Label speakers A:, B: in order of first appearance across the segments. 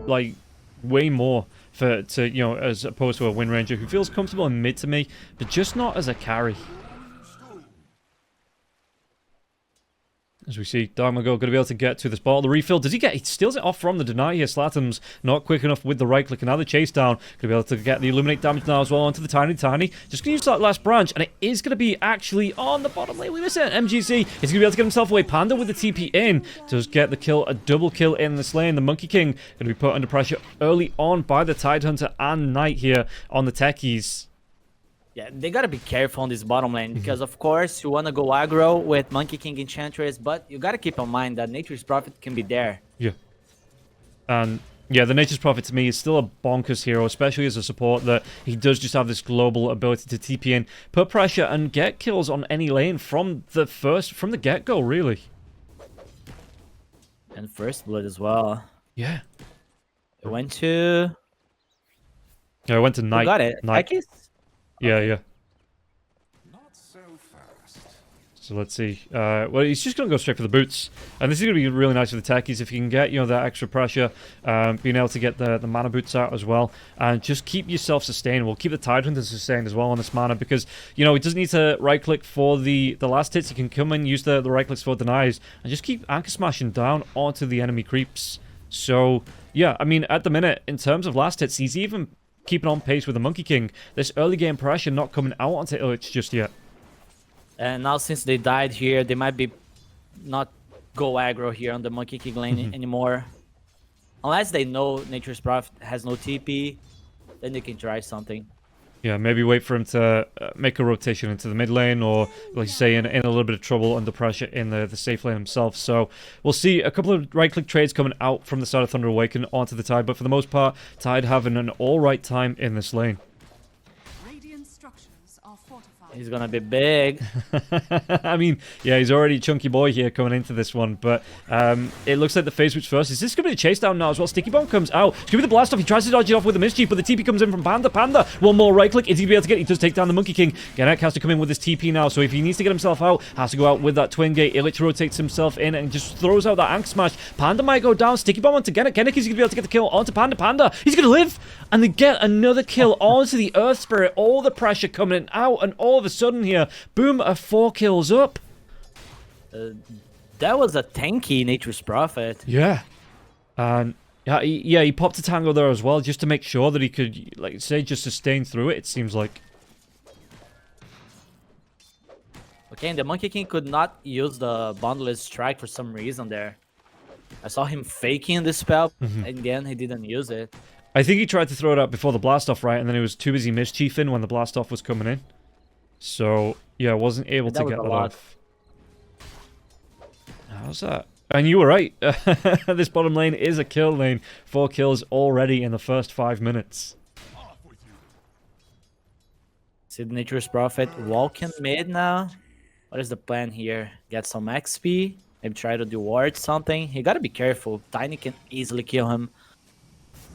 A: like way more to you know, as opposed to a Wind Ranger who feels comfortable in mid to me, but just not as a carry. As we see, Darkmago going to be able to get to this ball. The refill, does he get? He steals it off from the deny here. Slatum's not quick enough with the right click. And now the chase down. Going to be able to get the Illuminate damage now as well onto the Tiny. Just going to use that last branch. And it is going to be actually on the bottom lane. We miss it. MGC is going to be able to get himself away. Panda with the TP in. Does get the kill. A double kill in this lane. The Monkey King going to be put under pressure early on by the Tidehunter and Knight here on the techies.
B: Yeah, they gotta be careful on this bottom lane because, of course, you wanna go aggro with Monkey King Enchantress, but you gotta keep in mind that Nature's Prophet can be there.
A: Yeah. And yeah, the Nature's Prophet to me is still a bonkers hero, especially as a support, that he does just have this global ability to TP in, put pressure, and get kills on any lane from the get-go, really.
B: And First Blood as well.
A: Yeah.
B: It went to...
A: Yeah, I went to Knight.
B: Got it.
A: Knight. Yeah, yeah.
C: Not so fast.
A: So let's see. Well, he's just going to go straight for the boots. And this is going to be really nice for the techies if you can get, you know, that extra pressure, being able to get the mana boots out as well. And just keep yourself sustainable. Keep the Tidehunter sustained as well on this mana because, you know, he doesn't need to right-click for the last hits. He can come and use the right-clicks for denies and just keep anchor smashing down onto the enemy creeps. So, yeah, I mean, at the minute, in terms of last hits, he's even keeping on pace with the Monkey King. This early game pressure not coming out onto Illich just yet.
B: And now since they died here, they might be not go aggro here on the Monkey King lane anymore. Unless they know Nature's Prophet has no TP, then they can try something.
A: Yeah, maybe wait for him to make a rotation into the mid lane, or, like you say, in a little bit of trouble under pressure in the safe lane himself. So we'll see a couple of right-click trades coming out from the side of Thunder Awaken onto the Tide, but for the most part, Tide having an all-right time in this lane.
B: He's gonna be big.
A: I mean, yeah, he's already a chunky boy here coming into this one, but it looks like the phase switch first. Is this going to be a chase down now as well? Sticky Bomb comes out. It's going to be the blast off. He tries to dodge it off with the Mischief, but the TP comes in from Panda. One more right click. Is he going to be able to get? He does take down the Monkey King. Genek has to come in with his TP now, so if he needs to get himself out, has to go out with that Twin Gate. Illich rotates himself in and just throws out that Ank Smash. Panda might go down. Sticky Bomb onto Genek. Genek is going to be able to get the kill onto Panda. He's going to live, and they get another kill onto the Earth Spirit. All the pressure coming out, and all of a sudden here, boom, 4 kills up.
B: That was a tanky Nature's Prophet.
A: Yeah. And he popped a Tango there as well, just to make sure that he could, like say, just sustain through it seems like.
B: Okay, and the Monkey King could not use the Bundless Strike for some reason there. I saw him faking the spell, and again, he didn't use it.
A: I think he tried to throw it out before the blast off, right? And then he was too busy mischiefing when the blast off was coming in. So, yeah, wasn't able to get that off. How's that? And you were right. This bottom lane is a kill lane. 4 kills already in the first 5 minutes.
B: See the Nature's Prophet walking mid now. What is the plan here? Get some XP? Maybe try to do ward something? You gotta be careful. Tiny can easily kill him.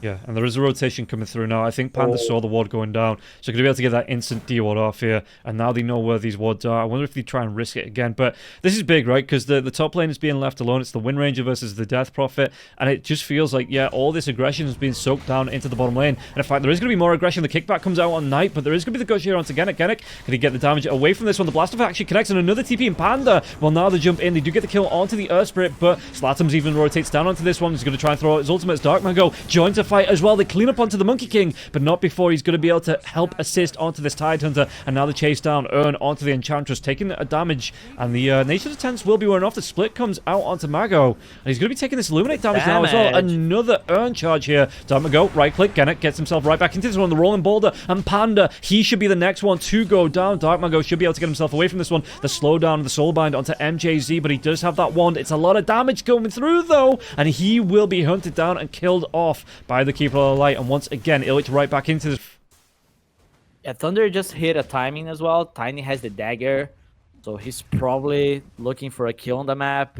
A: Yeah, and there is a rotation coming through now. I think Panda saw the ward going down, so going to be able to get that instant D-ward off here, and now they know where these wards are. I wonder if they try and risk it again, but this is big, right? Because the top lane is being left alone. It's the Wind Ranger versus the Death Prophet, and it just feels like, yeah, all this aggression has been soaked down into the bottom lane. And in fact, there is going to be more aggression. The kickback comes out on Knight, but there is going to be the gush here onto Genek. Genek, can he get the damage away from this one? The blast off actually connects, and another TP in Panda. Well, now they jump in. They do get the kill onto the Earth Spirit, but Slatum's even rotates down onto this one. He's going to try and throw out his ultimate. Darkmago joins the fight as well. They clean up onto the Monkey King, but not before he's going to be able to help assist onto this Tidehunter, and now the chase down, Earn onto the Enchantress, taking a damage, and the Nature's Attempts will be wearing off. The split comes out onto Mago, and he's going to be taking this Illuminate damage now as well. Another Earn charge here. Darkmago, right click, Genek gets himself right back into this one, the Rolling Boulder, and Panda, he should be the next one to go down. Darkmago should be able to get himself away from this one. The slowdown, the Soulbind onto MJZ, but he does have that wand. It's a lot of damage coming through though, and he will be hunted down and killed off by the Keeper of the Light. And once again, Illich right back into this.
B: Yeah, Thunder just hit a timing as well. Tiny has the dagger, so he's probably looking for a kill on the map.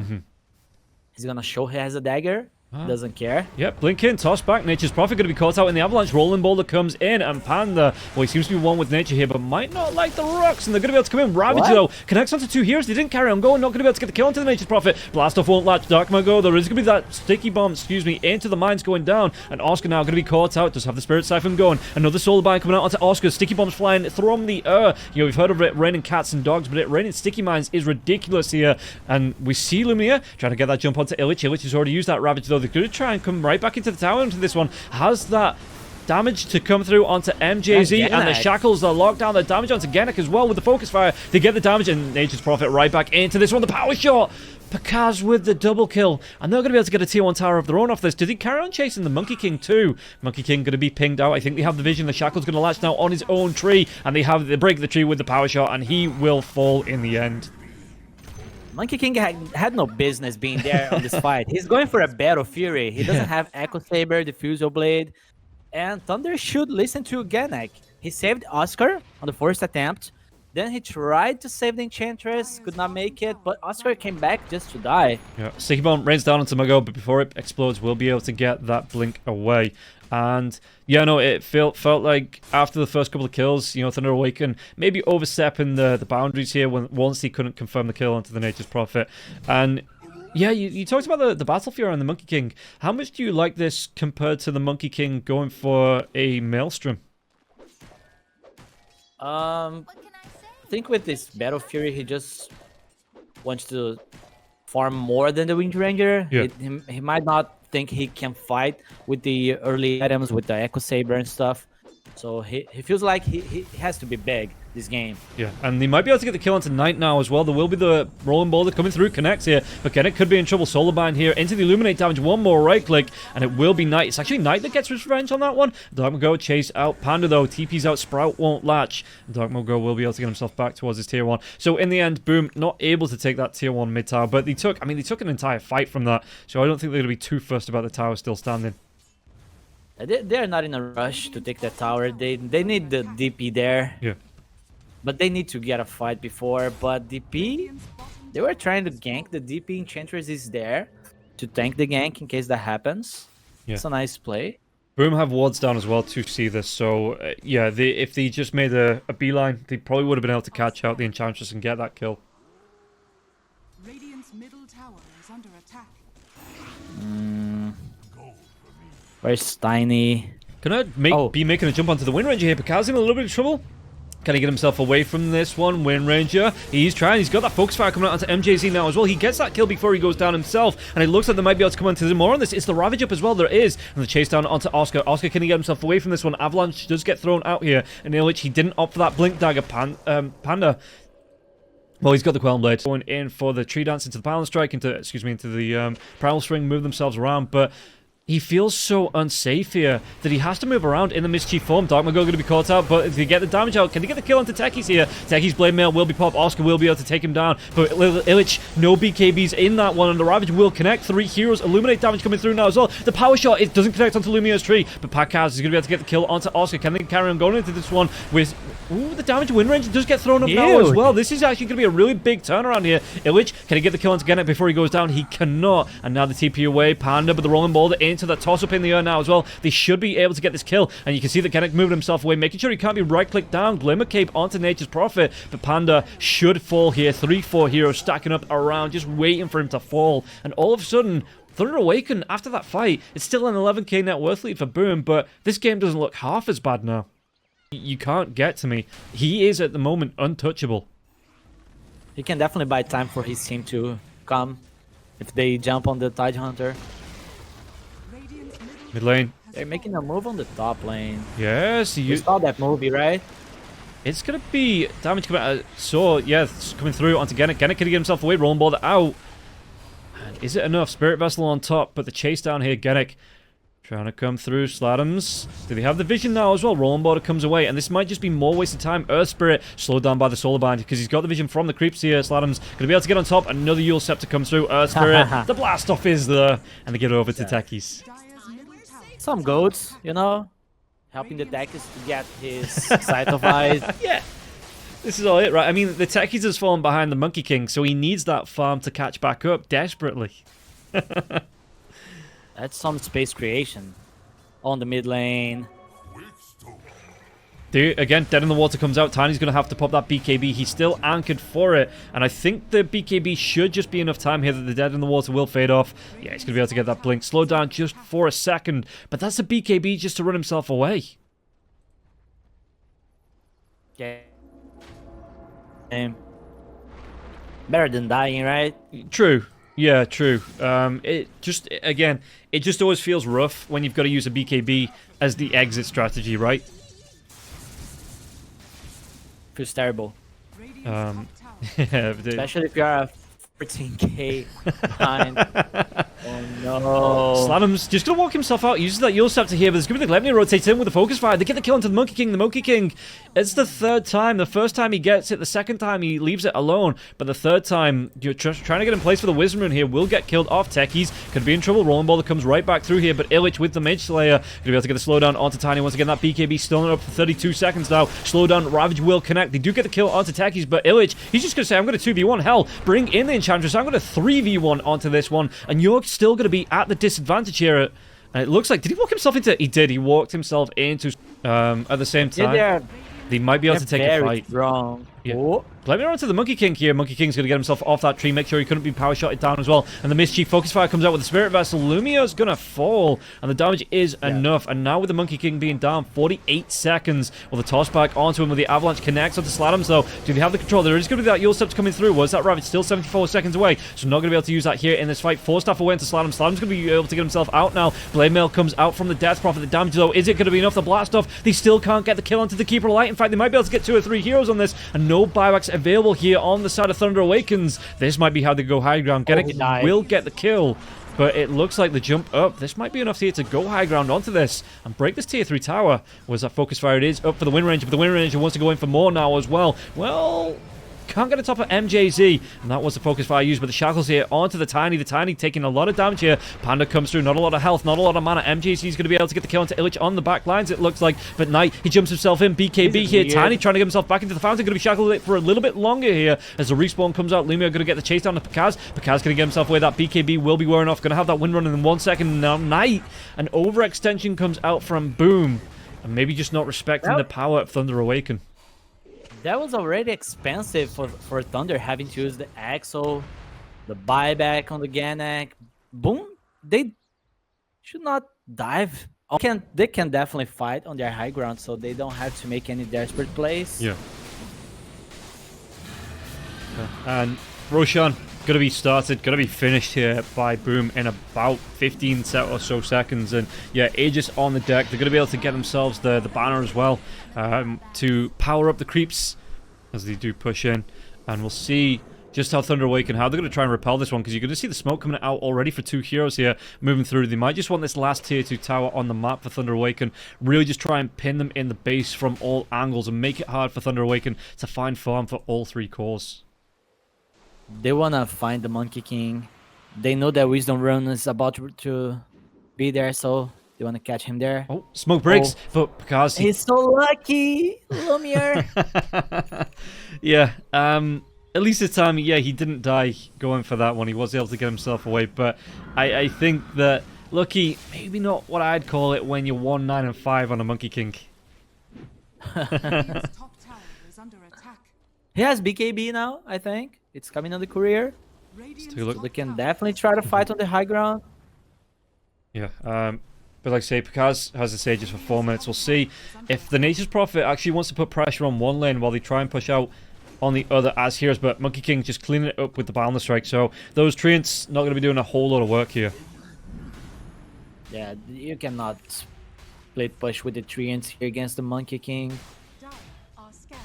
B: He's gonna show he has a dagger. Doesn't care.
A: Yep, blink in, toss back. Nature's Prophet going to be caught out in the avalanche. Rolling Boulder comes in, and Panda, well, he seems to be one with Nature here, but might not like the rocks, and they're going to be able to come in. Ravage, though, connects onto 2 heroes. They didn't carry on going, not going to be able to get the kill onto the Nature's Prophet. Blast off won't latch. Dark Mago, there is going to be that sticky bomb, into the mines going down, and Oscar now going to be caught out. Does have the Spirit Siphon going. Another Solar Bind coming out onto Oscar. Sticky bombs flying from the air. You know, we've heard of it raining cats and dogs, but it raining sticky mines is ridiculous here, and we see Lumia trying to get that jump onto Illich. Illich has already used that Ravage, though. They're going to try and come right back into the tower into this one. Has that damage to come through onto MJZ, and the shackles are locked down. The damage onto Genek as well with the focus fire. They get the damage, and Nature's Prophet right back into this one. The power shot. Pakaz with the double kill, and they're going to be able to get a tier 1 tower of their own off this. Did he carry on chasing the Monkey King too? Monkey King going to be pinged out. I think they have the vision. The shackle's going to latch now on his own tree, and they break the tree with the power shot, and he will fall in the end.
B: Monkey King had no business being there on this fight. He's going for a Battle Fury. He doesn't have Echo Saber, Diffusal Blade, and Thunder should listen to Genek. He saved Oscar on the first attempt. Then he tried to save the Enchantress, could not make it, but Oscar came back just to die.
A: Yeah, Sticky Bomb rains down onto Mago, but before it explodes, we'll be able to get that blink away. And yeah, no, it felt like after the first couple of kills, you know, Thunder Awaken maybe overstepping the boundaries here once he couldn't confirm the kill onto the Nature's Prophet. And yeah, you talked about the Battle Fury and the Monkey King. How much do you like this compared to the Monkey King going for a Maelstrom?
B: I think with this Battle Fury, he just wants to farm more than the Wind Ranger.
A: Yeah.
B: He might not think he can fight with the early items, with the Echo Saber and stuff. So he feels like he has to be big this game.
A: Yeah, and they might be able to get the kill onto Knight now as well. There will be the Rolling Boulder coming through, connects here, but Genek could be in trouble. Solar Bind here into the Illuminate damage. One more right click, and it will be Knight. It's actually Knight that gets his revenge on that one. Dark Mago chase out Panda, though. TP's out, Sprout won't latch. Dark Mago will be able to get himself back towards his tier 1. So in the end, boom, not able to take that tier 1 mid tower, but they took an entire fight from that, so I don't think they're going to be too fussed about the tower still standing.
B: They're not in a rush to take that tower. They need the DP there.
A: Yeah.
B: But they need to get a fight before. But DP, they were trying to gank. The DP Enchantress is there to tank the gank in case that happens.
A: Yeah.
B: It's a nice play.
A: Boom have wards down as well to see this. So yeah, if they just made a beeline, they probably would have been able to catch out the Enchantress and get that kill.
D: Radiant's middle tower is under attack.
B: Where's Tiny?
A: Can I be making a jump onto the Wind Ranger here? Pakaz in a little bit of trouble. Can he get himself away from this one? Wind Ranger, he's trying. He's got that focus fire coming out onto MJZ now as well. He gets that kill before he goes down himself, and it looks like they might be able to come onto more on this. It's the Ravage up as well. There is, and the chase down onto Oscar. Oscar, can he get himself away from this one? Avalanche does get thrown out here, and Illich, he didn't opt for that Blink Dagger. Panda. Well, he's got the Queln Blade. Going in for the Tree Dance into the Balance Strike, into the Primal String, move themselves around, but he feels so unsafe here that he has to move around in the Mischief form. Dark Mago going to be caught out, but if they get the damage out, can they get the kill onto Techies here? Techies Blade Mail will be popped. Oscar will be able to take him down, but Illich, no BKBs in that one, and the Ravage will connect. 3 heroes, Illuminate damage coming through now as well. The power shot, it doesn't connect onto Lumia's tree, but Pakaz is going to be able to get the kill onto Oscar. Can they carry on going into this one with... Ooh, the damage Wind Ranger does get thrown up now as well. This is actually going to be a really big turnaround here. Illich, can he get the kill onto Genek before he goes down? He cannot. And now the TP away. Panda, but the Rolling Boulder into the toss-up in the air now as well. They should be able to get this kill. And you can see that Genek moving himself away, making sure he can't be right-clicked down. Glimmer Cape onto Nature's Prophet. But Panda should fall here. 3-4 heroes stacking up around, just waiting for him to fall. And all of a sudden... Thunder Awaken, after that fight, it's still an 11k net worth lead for Boom, but this game doesn't look half as bad now. You can't get to me. He is, at the moment, untouchable.
B: He can definitely buy time for his team to come if they jump on the Tide Hunter.
A: Mid lane.
B: They're making a move on the top lane.
A: Yes,
B: You saw that movie, right?
A: it's going to be damage coming out. So, yeah, it's coming through onto Genek. Genek can get himself away. Rolling Boulder out. And is it enough? Spirit Vessel on top, but the chase down here, Genek trying to come through. Slatums. Do they have the vision now as well? Rolling Boulder comes away, and this might just be more wasted time. Earth Spirit slowed down by the Solar Bind because he's got the vision from the creeps here. Slatums going to be able to get on top. Another Yule Scepter comes through. Earth Spirit. The blast off is there, and they get over to Techies.
B: Some goats, you know, helping the Techies to get his sight of eyes.
A: Yeah. This is all it, right? I mean, the Techies has fallen behind the Monkey King, so he needs that farm to catch back up desperately.
B: That's some space creation on the mid lane.
A: Again, Dead in the Water comes out. Tiny's going to have to pop that BKB. He's still anchored for it. And I think the BKB should just be enough time here that the Dead in the Water will fade off. Yeah, he's going to be able to get that blink. Slow down just for a second. But that's a BKB just to run himself away.
B: Yeah. Better than dying, right?
A: True. Yeah, true. It just always feels rough when you've got to use a BKB as the exit strategy, right?
B: Feels terrible.
A: Yeah,
B: Especially if you are a 14k behind. Oh no.
A: Slanum's just going to walk himself out. He uses that Yule Scepter here, but there's going to be the Glemnir rotates in with the Focus Fire. They get the kill into the Monkey King. The Monkey King, it's the third time. The first time he gets it, the second time he leaves it alone. But the third time, you're trying to get in place for the Wisdom Rune here. Will get killed off Techies. Could be in trouble. Rolling Ball that comes right back through here. But Illich with the Mage Slayer, going to be able to get the slowdown onto Tiny. Once again, that BKB still up for 32 seconds now. Slowdown, Ravage will connect. They do get the kill onto Techies, but Illich, he's just going to say, I'm going to 2v1. Hell, bring in the Enchantress. I'm going to 3v1 onto this one. And you're still going to be at the disadvantage here. And it looks like, did he walk himself into? He did. He walked himself into. At the same time, they might be able to take a fight.
B: Wrong.
A: Yeah.
B: Oh.
A: Blame it onto the Monkey King here. Monkey King's going to get himself off that tree. Make sure he couldn't be power shotted down as well. And the Mischief Focus Fire comes out with the Spirit Vessel. Lumia's going to fall. And the damage is enough. And now with the Monkey King being down 48 seconds. Well, the toss back onto him with the Avalanche connects onto Slatums though. Do they have the control? There is going to be that Yule Steps coming through. Was that Ravage still 74 seconds away? So not going to be able to use that here in this fight. Force Staff away into Slatum. Slatum's going to be able to get himself out now. Blade Mail comes out from the Death Prophet. The damage though, is it going to be enough? The Blast Off, they still can't get the kill onto the Keeper of Light. In fact, they might be able to get 2 or 3 heroes on this. And no buybacks available here on the side of Thunder Awakens. This might be how they go high ground. Will get the kill, but it looks like the jump up. This might be enough here to go high ground onto this and break this tier 3 tower. Was that Focus Fire? It is up for the Wind Ranger, but the Wind Ranger wants to go in for more now as well. Well, can't get a top of MJZ, and that was the Focus Fire used, but the Shackles here onto the Tiny. The Tiny taking a lot of damage here. Panda comes through, not a lot of health, not a lot of mana. MJZ is going to be able to get the kill onto Illich on the back lines, it looks like, but Knight, he jumps himself in. BKB here, weird. Tiny trying to get himself back into the fountain, going to be shackled for a little bit longer here as the respawn comes out. Lumia going to get the chase down to Pakaz. Pakaz going to get himself away. That BKB will be wearing off, going to have that wind run in 1 second. Now Knight, an overextension comes out from Boom, and maybe just not respecting the power of Thunder Awaken.
B: That was already expensive for Thunder, having to use the Axle, the buyback on the Ganak. Boom, they should not dive. They can definitely fight on their high ground, so they don't have to make any desperate plays.
A: Yeah. And Roshan going to be started, going to be finished here by Boom in about 15 or so seconds. And yeah, Aegis on the deck. They're going to be able to get themselves the banner as well to power up the creeps as they do push in. And we'll see just how Thunder Awaken, how they're going to try and repel this one, because you're going to see the smoke coming out already for 2 heroes here moving through. They might just want this last tier 2 tower on the map for Thunder Awaken, really just try and pin them in the base from all angles and make it hard for Thunder Awaken to find farm for all 3 cores.
B: They want to find the Monkey King. They know that Wisdom Rune is about to be there, so they want to catch him there.
A: Oh, smoke breaks, but because
B: he's so lucky, Lumiere.
A: Yeah, at least this time, yeah, he didn't die going for that one. He was able to get himself away, but I think that lucky, maybe not what I'd call it when you're 1, 9, and 5 on a Monkey King.
D: Top tower is under attack.
B: He has BKB now, I think. It's coming on the courier.
A: Take a look.
B: They can definitely try to fight on the high ground.
A: Yeah, but like I say, Pakaz has the Sages for 4 minutes. We'll see if the Nature's Prophet actually wants to put pressure on one lane while they try and push out on the other as heroes, but Monkey King just cleaning it up with the Boundless Strike, so those Treants not going to be doing a whole lot of work here.
B: Yeah, you cannot split push with the Treants here against the Monkey King.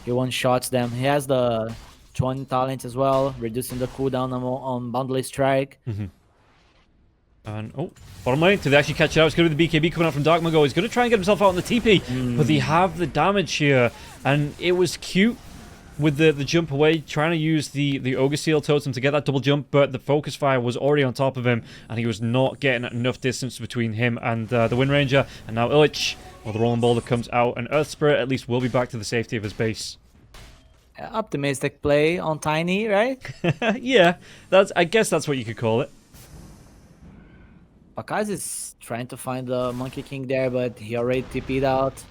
B: He one-shots them. He has the 20 talent as well, reducing the cooldown on Boundless Strike.
A: And, oh, bottom lane, do they actually catch it out? It's going to be the BKB coming out from Dark Mago. He's going to try and get himself out on the TP, but they have the damage here, and it was cute with the jump away, trying to use the Ogre Seal Totem to get that double jump, but the Focus Fire was already on top of him, and he was not getting enough distance between him and the Wind Ranger. And now Illich, well, the Rolling Boulder comes out, and Earth Spirit at least will be back to the safety of his base.
B: Optimistic play on Tiny, right?
A: Yeah, I guess that's what you could call it.
B: Pakaz is trying to find the Monkey King there, but he already TP'd out.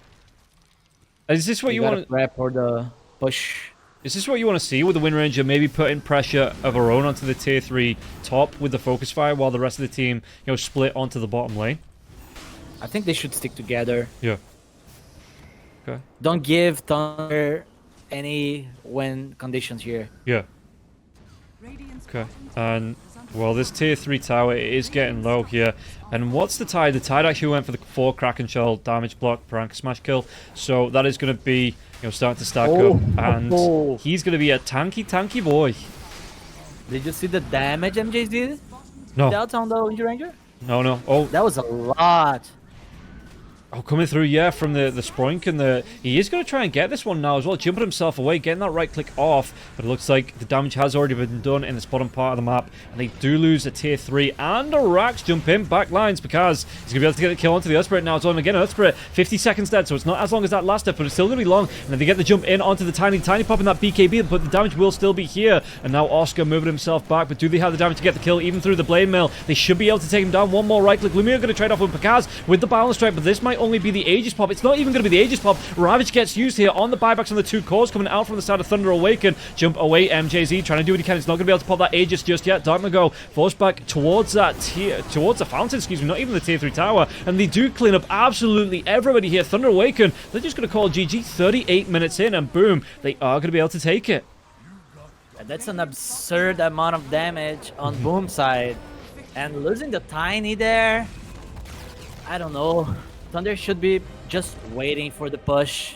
A: Is this what you want?
B: Prep for the push.
A: Is this what you want to see with the Wind Ranger? Maybe putting pressure of her own onto the tier 3 top with the focus fire, while the rest of the team, split onto the bottom lane.
B: I think they should stick together.
A: Yeah. Okay.
B: Don't give Thunder any win conditions here.
A: Yeah.
D: Radiant's
A: Okay.
D: bottom tower
A: And
D: is under
A: well, this tier 3 tower is getting low here. And what's the tide? The tide actually went for the 4 Kraken Shell damage block per anchor smash kill. So that is going to be, starting to stack up. And he's going to be a tanky boy.
B: Did you see the damage MJ did?
A: No.
B: Dealt on the Wind Ranger?
A: No. Oh,
B: That was a lot.
A: Oh, coming through, yeah, from the Sproink, and he is going to try and get this one now as well, jumping himself away, getting that right click off, but it looks like the damage has already been done in this bottom part of the map, and they do lose a tier 3, and a Rax jump in, back lines, because he's going to be able to get the kill onto the Earthspirit now. So again, Earthspirit, 50 seconds dead, so it's not as long as that last step, but it's still going to be long, and then they get the jump in onto the tiny pop in that BKB, but the damage will still be here, and now Oscar moving himself back, but do they have the damage to get the kill, even through the Blade Mail? They should be able to take him down. One more right click, Lumia going to trade off with Pakaz with the balance strike, but this might only be the Aegis pop. It's not even going to be the Aegis pop. Ravage gets used here on the buybacks on the 2 cores coming out from the side of Thunder Awaken. Jump away, MJZ trying to do what he can. He's not going to be able to pop that Aegis just yet. Dark Mago forced back towards towards the fountain, excuse me, not even the tier 3 tower. And they do clean up absolutely everybody here. Thunder Awaken, they're just going to call GG 38 minutes in, and boom, they are going to be able to take it.
B: That's an absurd amount of damage on Boom side. And losing the Tiny there, I don't know. Thunder should be just waiting for the push.